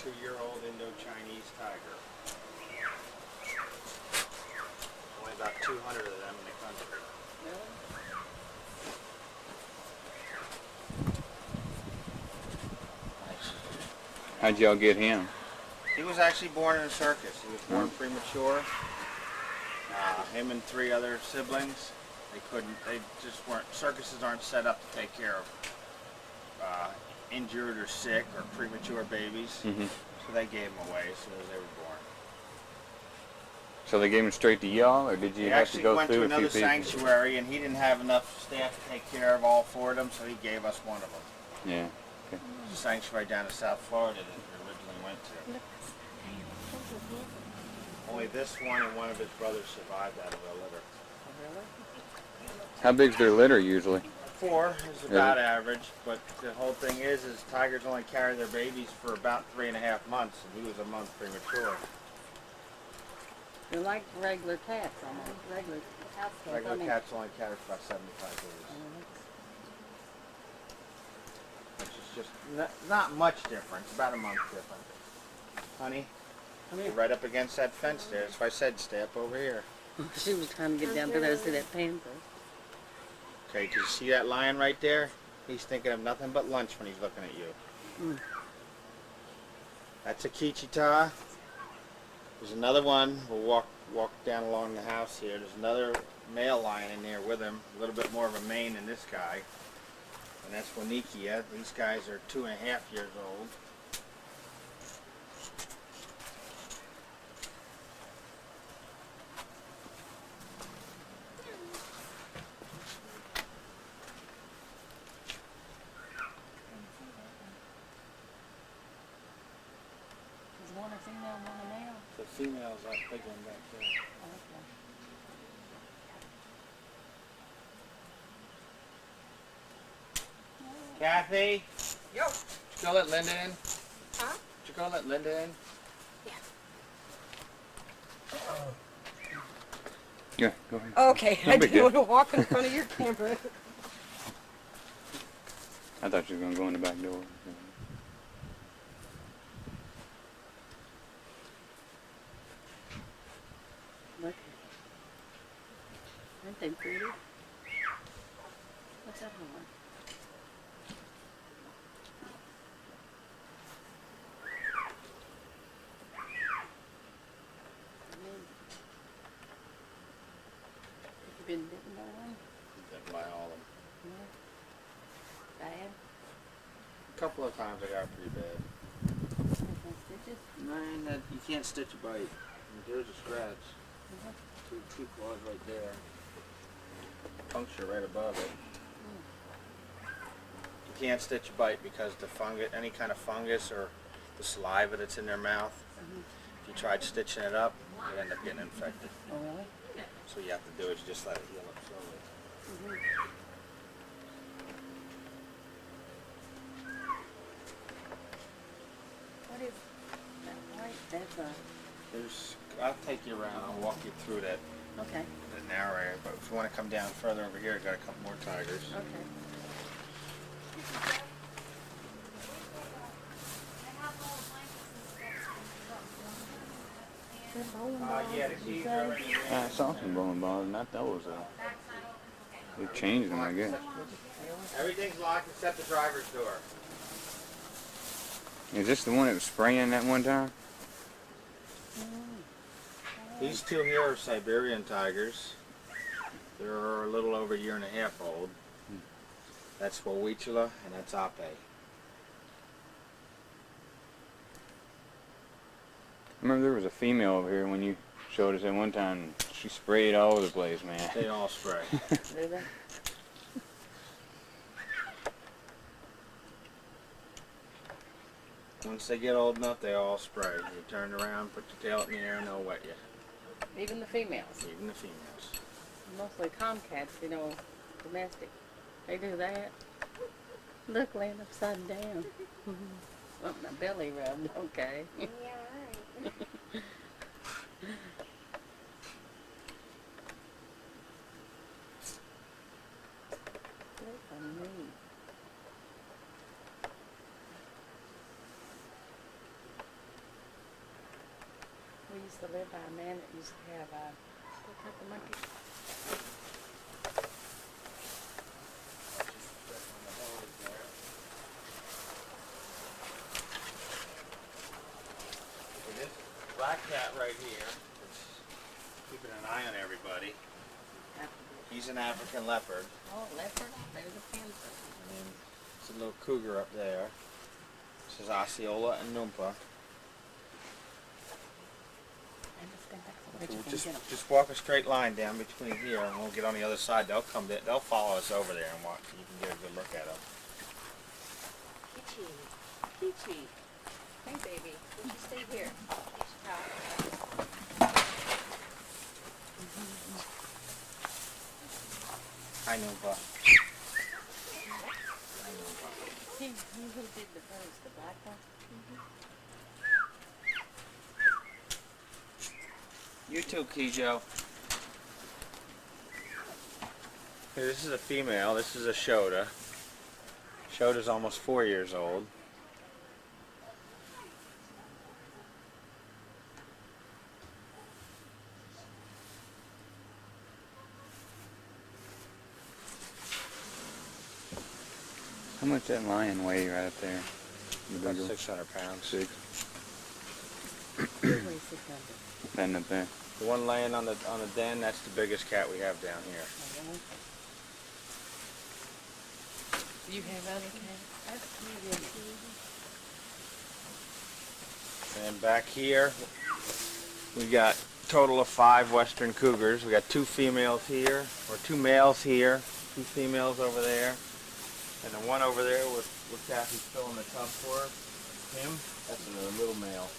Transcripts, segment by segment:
2-year-old Indo-Chinese tiger. Only about 200 of them in the country. Really? How'd y'all get him? He was actually born in a circus. He was born premature. Him and 3 other siblings. They just weren't, circuses aren't set up to take care of injured or sick or premature babies. Mm-hmm. So they gave him away as soon as they were born. So they gave him straight to y'all, or did you He have to actually go went through to a few another people? sanctuary and he didn't have enough staff to take care of all 4 of them, so he gave us one of them. Yeah. Okay. It's a sanctuary down in South Florida that we originally went to. Only this one and one of his brothers survived out of the litter. Really? How big's their litter usually? 4 is about average, but the whole thing is tigers only carry their babies for about 3.5 months, and he was a month premature. They're like regular cats, almost. Regular house cats. Regular cats only carry for about 75 days, which is just not much difference, about a month difference. Honey, you're right up against that fence there. That's why I said stay up over here. She was trying to get down to there to see that panther. Okay, do you see that lion right there? He's thinking of nothing but lunch when he's looking at you. That's a Kichita. There's another one. We'll walk down along the house here. There's another male lion in there with him. A little bit more of a mane than this guy. And that's Wanikia. These guys are 2.5 years old. Is one a female, one a male? The female's that big one back there. Okay. Kathy? Yo. Did you go let Linda in? Huh? Did you go let Linda in? Yeah, go ahead. Okay, No I big didn't deal. want to walk in front of your camera. I thought you were gonna go in the back door. Look. Aren't they pretty? What's that one? You been bitten by one? Bitten by all of them. Yeah. Bad? A couple of times I got pretty bad. Stitches? Man, you can't stitch a bite. There's a scratch. Two claws right there. Puncture right above it. You can't stitch a bite because the fungus, any kind of fungus or the saliva that's in their mouth, if you tried stitching it up, you'd end up getting infected. Oh, really? So what you have to do is just let it heal up slowly. What is that white? That's a... I'll take you around. I'll walk you through that Okay. narrow area. But if you want to come down further over here, I got a couple more tigers. Okay. Yeah, the keys are already in. I saw some bowling balls, not those though. They've changed them, I guess. Everything's locked except the driver's door. Is this the one that was spraying that one time? These 2 here are Siberian tigers. They're a little over 1.5 years old. That's Wawitula and that's Ape. I remember there was a female over here when you showed us at one time. She sprayed all over the place, man. They all spray. Do they? Once they get old enough, they all spray. You turn around, put your tail in the air, and they'll wet you. Even the females. Even the females. Mostly tomcats, you know, domestic. They do that. Look, laying upside down. Oh, my belly rubbed. Okay. Yeah, right. Look at me. used to live by a man that used to have what type of monkey? This black cat right here, it's keeping an eye on everybody. He's an African leopard. Oh, leopard. There's a panther. And there's a little cougar up there. This is Osceola and Numpa. So just walk a straight line down between here, and we'll get on the other side. They'll come. They'll follow us over there, and watch. You can get a good look at them. Peachy. Peachy. Hey, baby. You should stay here. You should talk. Hi, Numpa. Who did the birds? The black one? You too, Kijo. Here, this is a female. This is a Shota. Shota's almost 4 years old. How much that lion weigh right up there? The About big one? 600 pounds. 6. Wait, 600. That up there. The one laying on the den, that's the biggest cat we have down here. Do you have other cats? That's cute. And back here, we got a total of 5 Western Cougars. We got 2 females here, or 2 males here, 2 females over there, and the one over there with Kathy's filling the tub for him. That's another little male.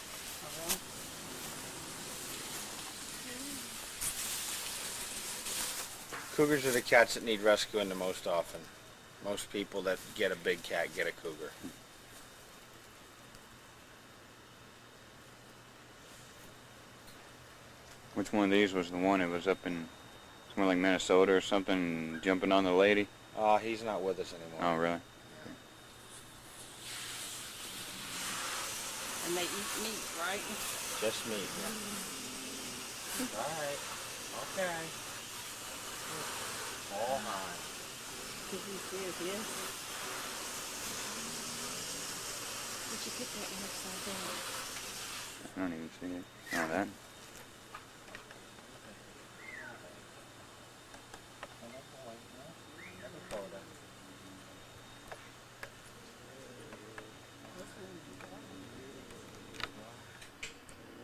Cougars are the cats that need rescuing the most often. Most people that get a big cat get a cougar. Which one of these was the one that was up in somewhere like Minnesota or something, jumping on the lady? He's not with us anymore. Oh, really? And they eat meat, right? Just meat. Yeah. Alright. Okay. All high. Did you see his? Did you get that one upside down? I don't even see it. Oh, that.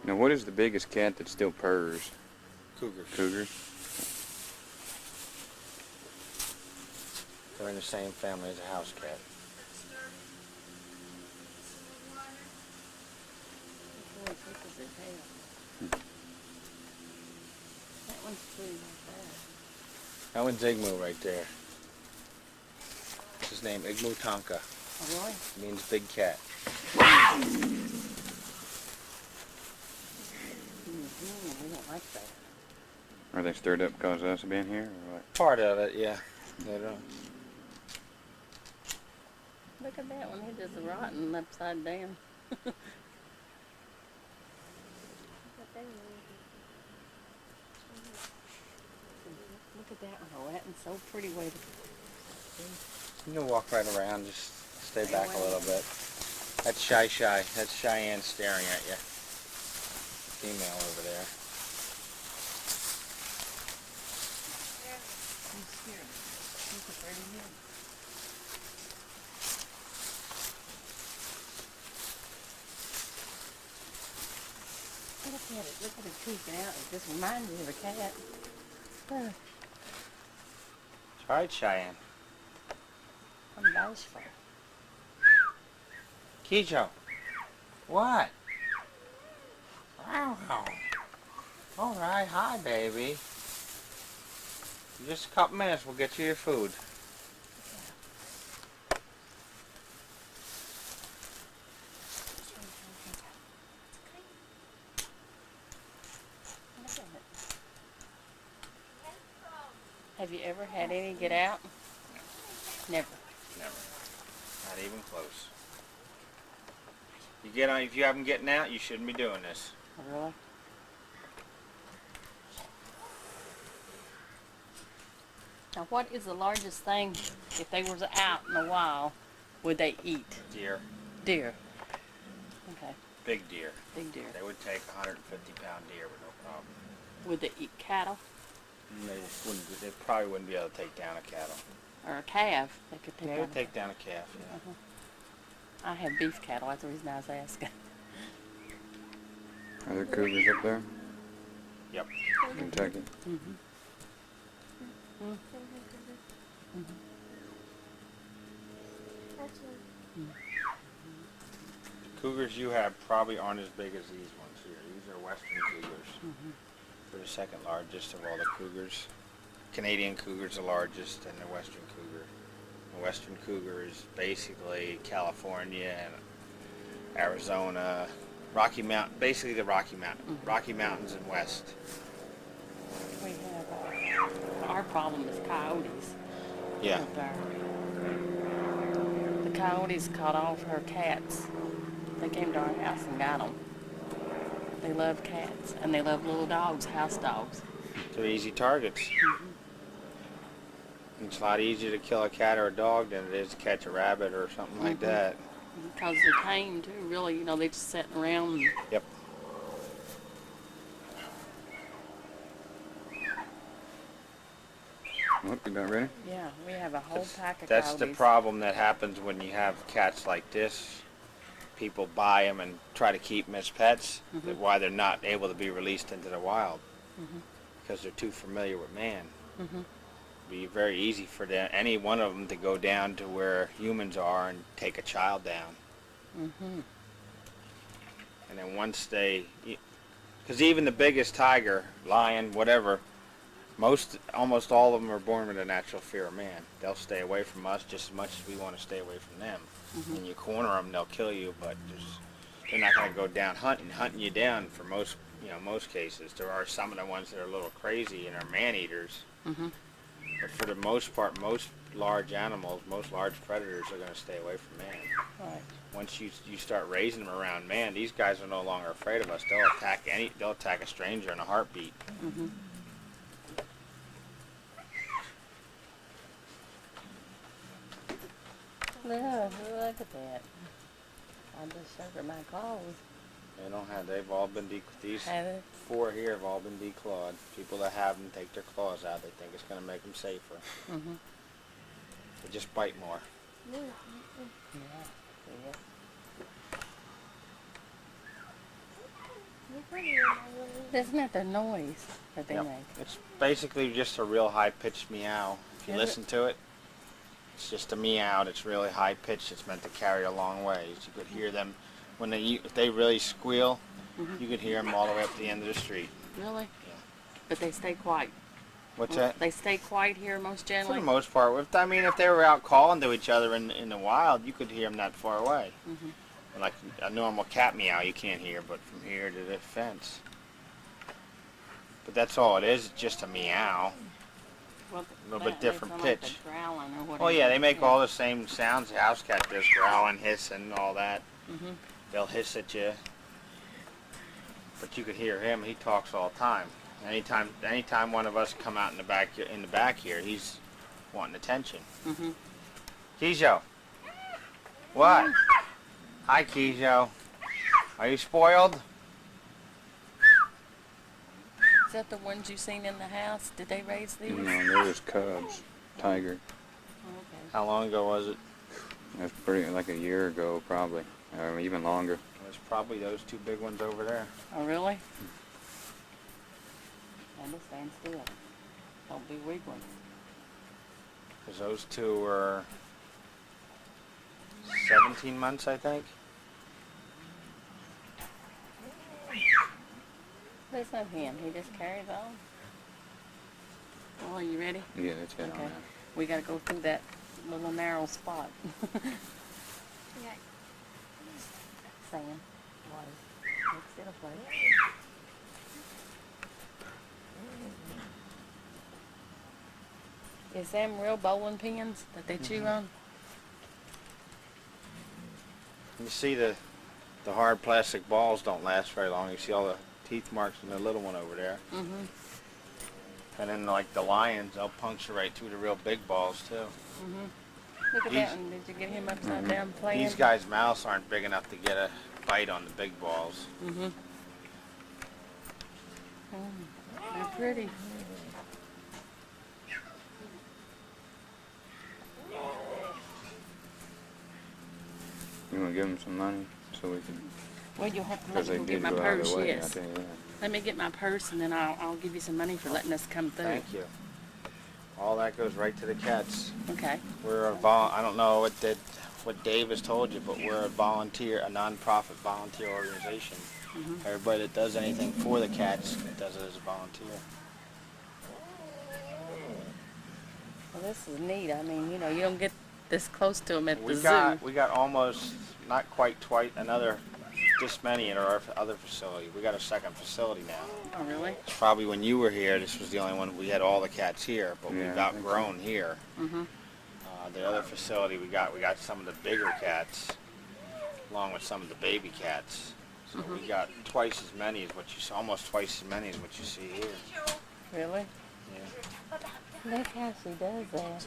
Now, what is the biggest cat that still purrs? Cougars. Cougars? They're in the same family as a house cat. That one's pretty like That one's Igmu right there. It's his name, Igmu Tonka. that. Oh, really? Means big cat. We don't like that. Are they stirred up because of us being here, or what? Part of it, yeah. They don't. Look at that one. It is rotten upside down. Look at that one. Oh, that one's so pretty. Way to. You can walk right around, just stay back a little bit. That's Shy. That's Cheyenne staring at you. Female over there. I'm scared. She's afraid of him. Look at it. Look at it peeking out. It just reminds me of a cat. It's alright, Cheyenne. I'm bashful. Kijo. What? Alright, hi baby. In just a couple minutes we'll get you your food. Look at it. Have you ever had any get out? Never. Never. Not even close. You get on, if you have them getting out, you shouldn't be doing this. Really? Now, what is the largest thing, if they was out in the wild, would they eat? Deer, Deer. Okay, big deer. big deer. They would take a 150-pound deer with no problem. Would they eat cattle And they wouldn't. They probably wouldn't be able to take down a cattle. or a calf? They could take They down would a take down a calf. Yeah. I have beef cattle. That's the reason I was asking. Are there cougars up there? Yep. Kentucky. Mm-hmm. The cougars you have probably aren't as big as these ones here. These are western cougars. They're the second largest of all the cougars. Canadian cougar's the largest, and the western cougar. The western cougar is basically California and Arizona, Rocky Mountain, basically the Rocky Mountains and west. We have our problem is coyotes. Yeah. Up there. The coyotes caught all of her cats. They came to our house and got them. They love cats and they love little dogs, house dogs. They're easy targets. It's a lot easier to kill a cat or a dog than it is to catch a rabbit or something like that. Because they're tame too, really. You know, they just sitting around. And, Yep. Well, you about ready? yeah, we have a whole pack of That's coyotes. the problem that happens when you have cats like this. People buy them and try to keep them as pets. That's why they're not able to be released into the wild. Because they're too familiar with man. It'd be very easy for them, any one of them to go down to where humans are and take a child down. And then once they, because even the biggest tiger, lion, whatever, almost all of them are born with a natural fear of man. They'll stay away from us just as much as we want to stay away from them. When you corner them, they'll kill you, but they're not going to go down hunting you down for most cases. There are some of the ones that are a little crazy and are man-eaters. But for the most part, most large animals, most large predators are going to stay away from man. Right. Once you start raising them around man, these guys are no longer afraid of us. They'll attack a stranger in a heartbeat. Look at that. I just showed her my clothes. They've all been these Have it? 4 here have all been declawed. People that have them take their claws out. They think it's going to make them safer. They just bite more. Yeah. Isn't that the noise that they Yep. make? It's basically just a real high-pitched meow. If you Is listen to it, it's just a meow. It's really high-pitched. It's meant to carry a long ways. You could hear them when if they really squeal. You could hear them all the way up to the end of the street. Really? Yeah. But they stay quiet. What's that? They stay quiet here most For generally. the most part, if they were out calling to each other in the wild, you could hear them that far away. Like a normal cat meow, you can't hear, but from here to the fence. But that's all it is. It's just a meow. Well, A little bit they different sound like pitch. they're growling or whatever. Oh yeah, they make all the same sounds the house cat does, growling, hissing, all that. They'll hiss at you. But you could hear him. He talks all the time. Anytime one of us come out in the back here, he's wanting attention. Kijo. What? Hi, Kijo. Are you spoiled? Is that the ones you seen in the house? Did they raise these? No, they're just cubs. Tiger. Okay. How long ago was it? That's pretty, like a year ago, probably. Or even longer. It was probably those 2 big ones over there. Oh, really? And just stand still. Don't be wiggling. Because those 2 were 17 months, I think. That's not him. He just carries on. Well, are you ready? Yeah, that's it on Okay. that. We got to go through that little narrow spot. Yeah. Sand. Water. Let's get a place. Is them real bowling pins that they chew on? You see the hard plastic balls don't last very long. You see all the teeth marks in the little one over there. And then like the lions, they'll puncture right through the real big balls too. Look at These- that one. Did you get him upside down playing? These guys' mouths aren't big enough to get a bite on the big balls. They're pretty. You want to give them some money so we can, Well, you'll have to because let they me go did get go my out of purse. the way. I'll Yes. tell you that. Let me get my purse, and then I'll give you some money for letting us come through. Thank you. All that goes right to the cats. Okay. We're I don't know what Dave has told you, but we're a non-profit volunteer organization. Everybody that does anything for the cats does it as a volunteer. Well, this is neat. I mean, you know, you don't get this close to them at the We got almost, not quite another this many in our other facility. We got a second facility now. Oh, really? Probably when you were here, this was the only one we had all the cats here, but Yeah, we've I think so. outgrown here. The other facility we got some of the bigger cats, along with some of the baby cats. So we got twice as many as what you saw, almost twice as many as what you see here. Really? Yeah. Look how she does that.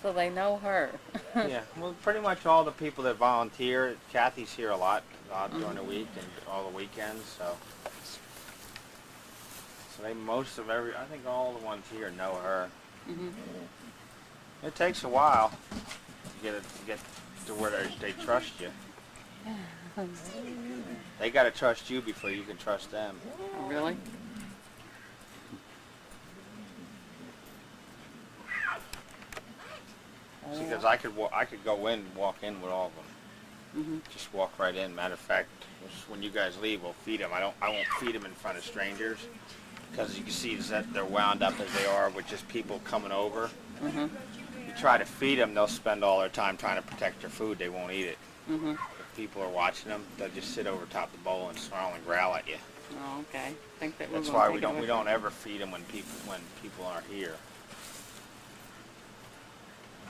So they know her. Yeah. Well, pretty much all the people that volunteer. Kathy's here a lot during the week and all the weekends. So they I think all the ones here know her. It takes a while to get to where they trust you. They got to trust you before you can trust them. Really? Because I could go in and walk in with all of them. Just walk right in. Matter of fact, when you guys leave, we'll feed them. I won't feed them in front of strangers because you can see that they're wound up as they are with just people coming over. You try to feed them, they'll spend all their time trying to protect their food. They won't eat it. If people are watching them, they'll just sit over top the bowl and snarl and growl at you. Oh, okay. Think that That's why we don't ever feed them when people aren't here.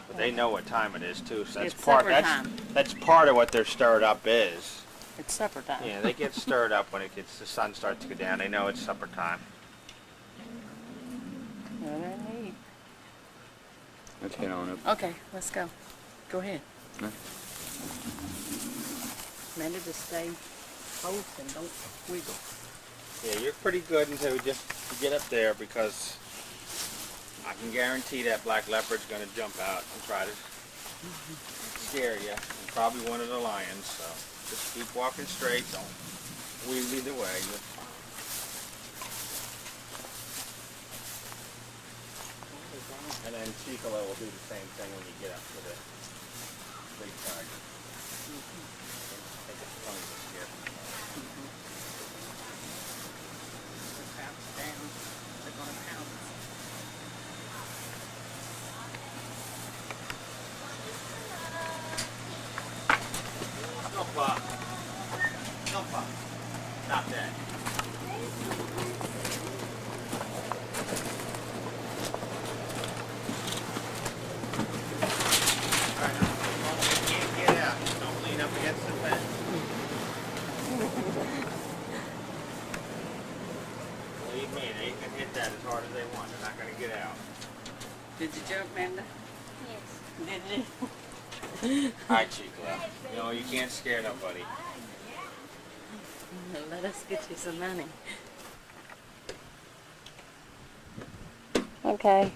But they know what time it is too, so It's supper time. that's part of what their stirred up is. It's supper time. Yeah, they get stirred up when the sun starts to go down. They know it's supper time. Well, they're neat. Let's get on up. Okay, let's go. Go ahead. No. Amanda, just stay close and don't wiggle. Yeah, you're pretty good until you get up there because I can guarantee that black leopard's going to jump out and try to scare you. And probably one of the lions. So just keep walking straight. Don't weave either way. And then Chicolo will do the same thing when you get up to the big tiger. I think it's funny to scare people. Just bounce down. They're going to pounce. Jump up. Jump up. Not that. Alright, you can't get out. Don't lean up against the fence. Believe me, they can hit that as hard as they want. They're not going to get out. Did you jump, Amanda? Yes. Did you? Hi, Chicolo. You know, you can't scare nobody. Let us get you some money. Okay.